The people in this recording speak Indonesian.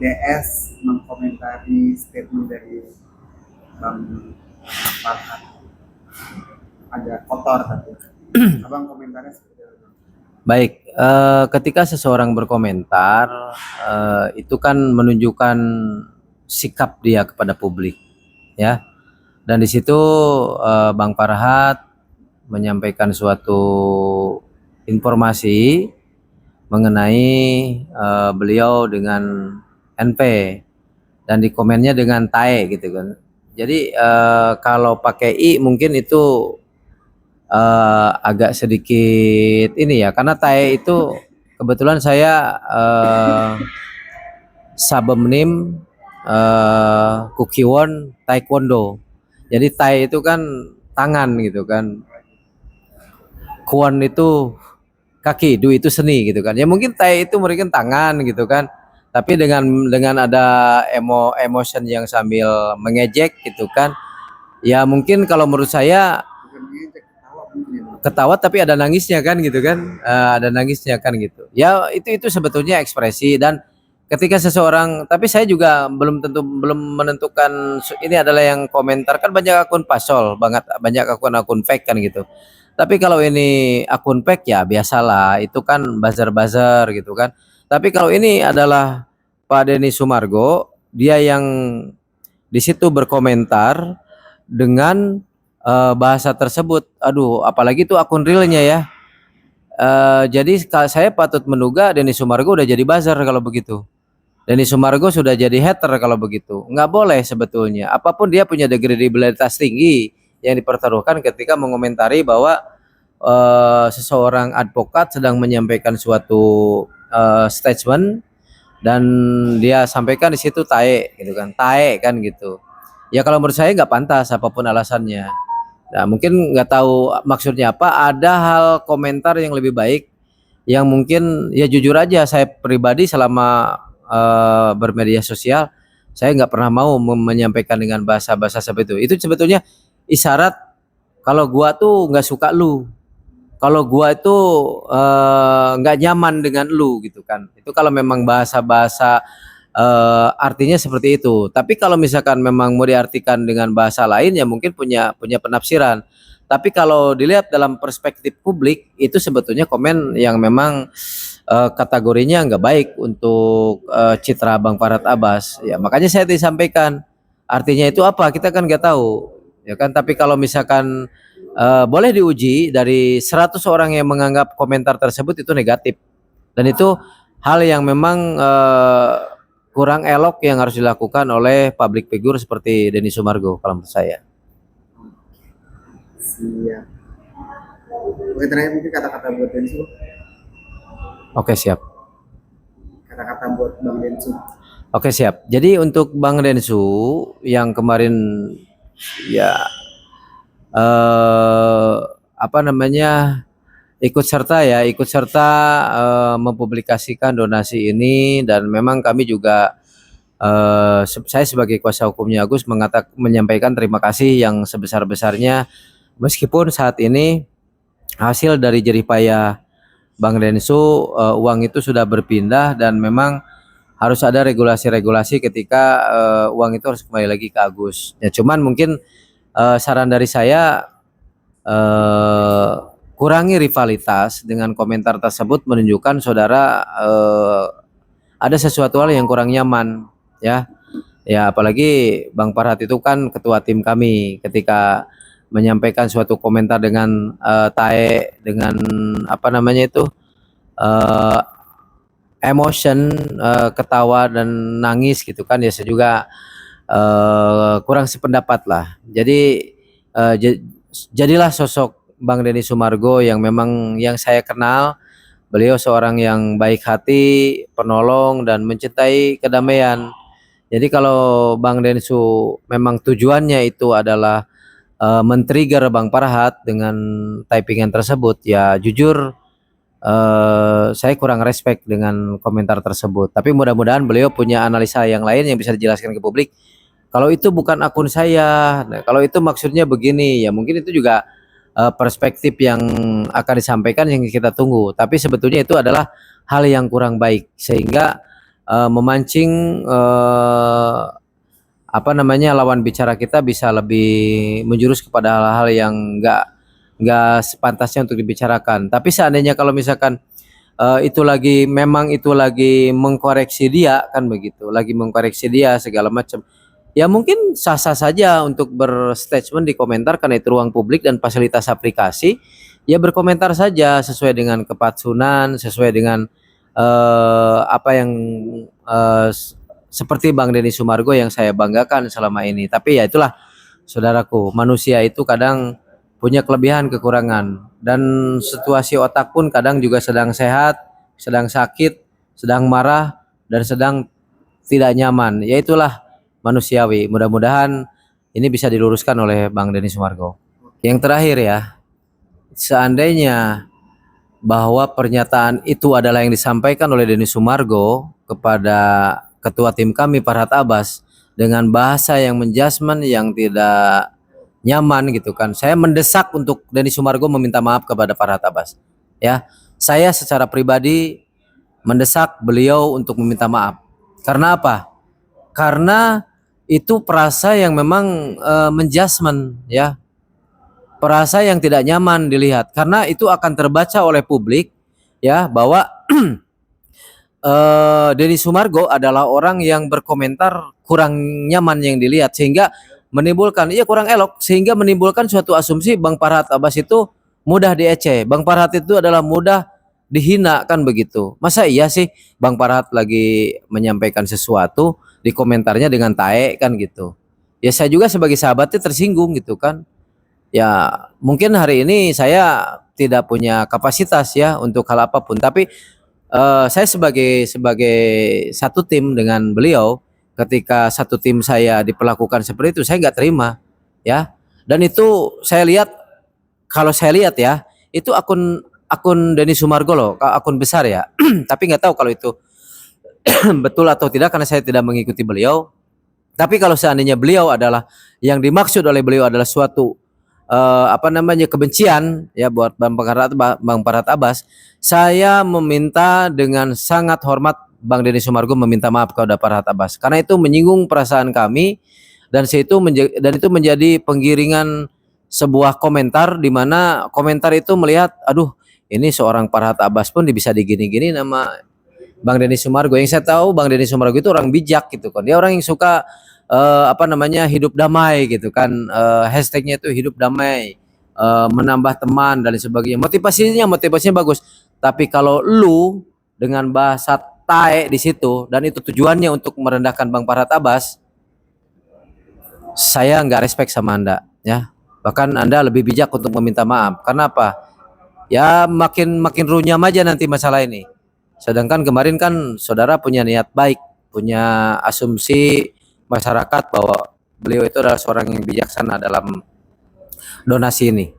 DS mengkomentari statement dari Bang Farhan agak kotor tapi abang komentarnya seperti apa? Baik, ketika seseorang berkomentar, itu kan menunjukkan sikap dia kepada publik, ya. Dan di situ Bang Farhat menyampaikan suatu informasi mengenai beliau dengan NP dan di komennya dengan TAE gitu kan. Jadi kalau pakai I mungkin itu agak sedikit ini ya, karena TAE itu kebetulan saya Sabemnim Kukiwon Taekwondo. Jadi Tai itu kan tangan gitu kan. Kwon itu kaki, Du itu seni gitu kan. Ya mungkin Tai itu memberikan tangan gitu kan. Tapi dengan ada emotion yang sambil mengejek gitu kan. Ya mungkin kalau menurut saya ketawa tapi ada nangisnya kan gitu kan. Ada nangisnya kan gitu. Ya itu sebetulnya ekspresi. Dan ketika seseorang, tapi saya juga belum menentukan ini adalah yang komentar, kan banyak akun pasol banget, banyak akun fake kan gitu. Tapi kalau ini akun fake ya biasalah, itu kan buzzer gitu kan. Tapi kalau ini adalah Pak Denny Sumargo, dia yang di situ berkomentar dengan bahasa tersebut. Aduh, apalagi itu akun realnya ya. Jadi saya patut menduga Denny Sumargo udah jadi buzzer kalau begitu. Denny Sumargo sudah jadi hater kalau begitu. Nggak boleh sebetulnya. Apapun dia punya kredibilitas tinggi yang dipertaruhkan ketika mengomentari bahwa seseorang advokat sedang menyampaikan suatu statement dan dia sampaikan di situ tae gitu kan. Tae kan gitu. Ya kalau menurut saya nggak pantas apapun alasannya. Nah, mungkin nggak tahu maksudnya apa. Ada hal komentar yang lebih baik yang mungkin ya jujur aja saya pribadi selama bermedia sosial saya nggak pernah mau menyampaikan dengan bahasa-bahasa seperti itu. Itu sebetulnya isyarat kalau gua tuh nggak suka lu, kalau gua itu nggak nyaman dengan lu gitu kan. Itu kalau memang bahasa-bahasa artinya seperti itu. Tapi kalau misalkan memang mau diartikan dengan bahasa lain ya mungkin punya penafsiran. Tapi kalau dilihat dalam perspektif publik itu sebetulnya komen yang memang kategorinya nggak baik untuk citra Bang Farhat Abbas. Ya makanya saya disampaikan. Artinya itu apa? Kita kan nggak tahu. Ya kan. Tapi kalau misalkan boleh diuji dari 100 orang yang menganggap komentar tersebut itu negatif. Dan itu hal yang memang kurang elok yang harus dilakukan oleh public figure seperti Denny Sumargo kalau menurut saya. Siap. Oke, terakhir mungkin kata-kata buat Densu. Oke, siap. Kata-kata buat Bang Densu. Oke, siap. Jadi untuk Bang Densu yang kemarin ya apa namanya ikut serta mempublikasikan donasi ini, dan memang kami juga saya sebagai kuasa hukumnya Agus menyampaikan terima kasih yang sebesar-besarnya, meskipun saat ini hasil dari jerih payah Bang Densu uang itu sudah berpindah dan memang harus ada regulasi-regulasi ketika uang itu harus kembali lagi ke Agus. Ya cuman mungkin saran dari saya kurangi rivalitas dengan komentar tersebut menunjukkan saudara ada sesuatu hal yang kurang nyaman ya. Ya apalagi Bang Farhat itu kan ketua tim kami, ketika menyampaikan suatu komentar dengan tae dengan apa namanya itu emotion, ketawa dan nangis gitu kan ya, saya juga kurang sependapat lah. Jadi jadilah sosok Bang Denny Sumargo yang memang yang saya kenal. Beliau seorang yang baik hati, penolong dan mencintai kedamaian. Jadi kalau Bang Densu memang tujuannya itu adalah men-trigger Bang Farhat dengan typingan tersebut, ya jujur saya kurang respect dengan komentar tersebut. Tapi mudah-mudahan beliau punya analisa yang lain yang bisa dijelaskan ke publik. Kalau itu bukan akun saya, nah, kalau itu maksudnya begini, ya mungkin itu juga perspektif yang akan disampaikan yang kita tunggu. Tapi sebetulnya itu adalah hal yang kurang baik, sehingga memancing apa namanya lawan bicara kita bisa lebih menjurus kepada hal-hal yang nggak sepantasnya untuk dibicarakan. Tapi seandainya kalau misalkan itu lagi mengkoreksi dia kan begitu, lagi mengkoreksi dia segala macam. Ya mungkin sah-sah saja untuk berstatement di komentar karena itu ruang publik dan fasilitas aplikasi. Ya berkomentar saja sesuai dengan kepatsunan, sesuai dengan apa yang eh, s- seperti Bang Deddy Sumargo yang saya banggakan selama ini. Tapi ya itulah saudaraku, manusia itu kadang punya kelebihan kekurangan dan situasi otak pun kadang juga sedang sehat, sedang sakit, sedang marah dan sedang tidak nyaman. Ya itulah manusiawi. Mudah-mudahan ini bisa diluruskan oleh Bang Deddy Sumargo. Yang terakhir ya, seandainya bahwa pernyataan itu adalah yang disampaikan oleh Deddy Sumargo kepada ketua tim kami Farhad Abbas dengan bahasa yang menjasmen yang tidak nyaman gitu kan. Saya mendesak untuk Deddy Sumargo meminta maaf kepada Farhad Abbas. Ya, saya secara pribadi mendesak beliau untuk meminta maaf. Karena apa? Karena itu perasa yang memang menjasmen ya, perasa yang tidak nyaman dilihat karena itu akan terbaca oleh publik ya bahwa Deddy Sumargo adalah orang yang berkomentar kurang nyaman yang dilihat sehingga menimbulkan kurang elok sehingga menimbulkan suatu asumsi Bang Farhad Abbas itu mudah dieceh. Bang Farhad itu adalah mudah dihina kan begitu. Masa iya sih Bang Farhad lagi menyampaikan sesuatu di komentarnya dengan tae kan gitu. Ya saya juga sebagai sahabatnya tersinggung gitu kan. Ya mungkin hari ini saya tidak punya kapasitas ya untuk hal apapun tapi saya sebagai sebagai satu tim dengan beliau, ketika satu tim saya diperlakukan seperti itu, saya nggak terima, ya. Dan itu saya lihat, kalau saya lihat ya, itu akun akun Denny Sumargo loh, akun besar ya. Tapi nggak tahu kalau itu betul atau tidak karena saya tidak mengikuti beliau. Tapi kalau seandainya beliau adalah yang dimaksud oleh beliau adalah suatu apa namanya kebencian ya buat Bang Farhad Abbas, saya meminta dengan sangat hormat Bang Deddy Sumargo meminta maaf kepada Farhad Abbas karena itu menyinggung perasaan kami dan itu menjadi penggiringan sebuah komentar di mana komentar itu melihat aduh ini seorang Farhad Abbas pun bisa digini-gini nama Bang Deddy Sumargo. Yang saya tahu Bang Deddy Sumargo itu orang bijak gitu kan. Dia orang yang suka apa namanya hidup damai gitu kan. Hashtagnya itu hidup damai, menambah teman dan sebagainya. Motivasinya bagus. Tapi kalau lu dengan bahasa tae di situ dan itu tujuannya untuk merendahkan Bang Farhad Abbas, saya nggak respect sama Anda ya. Bahkan Anda lebih bijak untuk meminta maaf. Karena apa? Ya makin makin runyam aja nanti masalah ini. Sedangkan kemarin kan saudara punya niat baik, punya asumsi masyarakat bahwa beliau itu adalah seorang yang bijaksana dalam donasi ini.